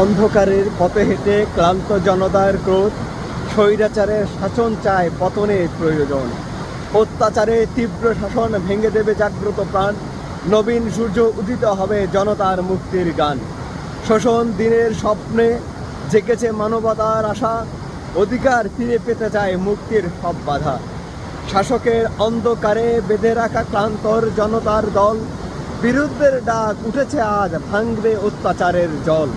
অন্ধকারের পথে হেঁটে ক্লান্ত জনতার ক্রোধ, স্বৈরাচারের শাসন চায় পতনের প্রয়োজন। অত্যাচারে তীব্র শাসন ভেঙে দেবে জাগ্রত প্রাণ, নবীন সূর্য উদিত হবে জনতার মুক্তির গান। শোষণ দিনের স্বপ্নে জেগেছে মানবতার আশা, অধিকার ফিরে পেতে চায় মুক্তির সব বাধা। শাসকের অন্ধকারে বেঁধে রাখা ক্লান্তর জনতার দল, বিরুদ্ধের ডাক উঠেছে আজ, ভাঙবে অত্যাচারের জল।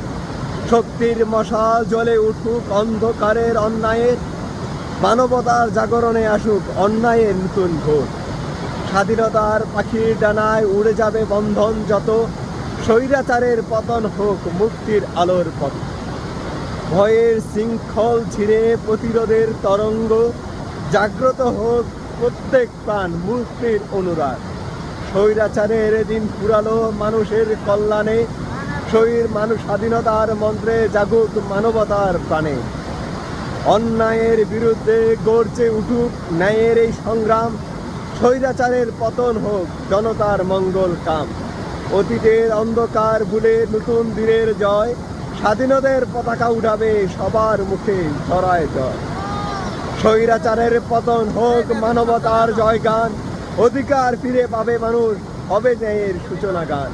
শক্তির মশাল জ্বলে উঠুক অন্ধকারের অন্যায়ের, মানবতার জাগরণে আসুক অন্যায়ের নতুন ভোর। স্বাধীনতার পাখির ডানায় উড়ে যাবে বন্ধন যত, স্বৈরাচারের পতন হোক মুক্তির আলোর পথ। ভয়ের শৃঙ্খল ছিঁড়ে প্রতিরোধের তরঙ্গ, জাগ্রত হোক প্রত্যেক প্রাণ মুক্তির অনুরাগ। স্বৈরাচারের দিন ফুরালো মানুষের কল্যাণে, স্বাধীনতার মন্ত্রে জাগুক মানবতার প্রাণে। অন্যায়ের বিরুদ্ধে গর্জে উঠুক ন্যায়ের এই সংগ্রাম, স্বৈরাচারের পতন হোক জনতার মঙ্গল কাম। অতীতের অন্ধকার ভুলে নতুন দিনের জয়, স্বাধীনতার পতাকা উঠাবে সবার মুখে ছড়ায় জয়। স্বৈরাচারের পতন হোক মানবতার জয়গান, অধিকার ফিরে পাবে মানুষ, হবে ন্যায়ের সূচনা গান।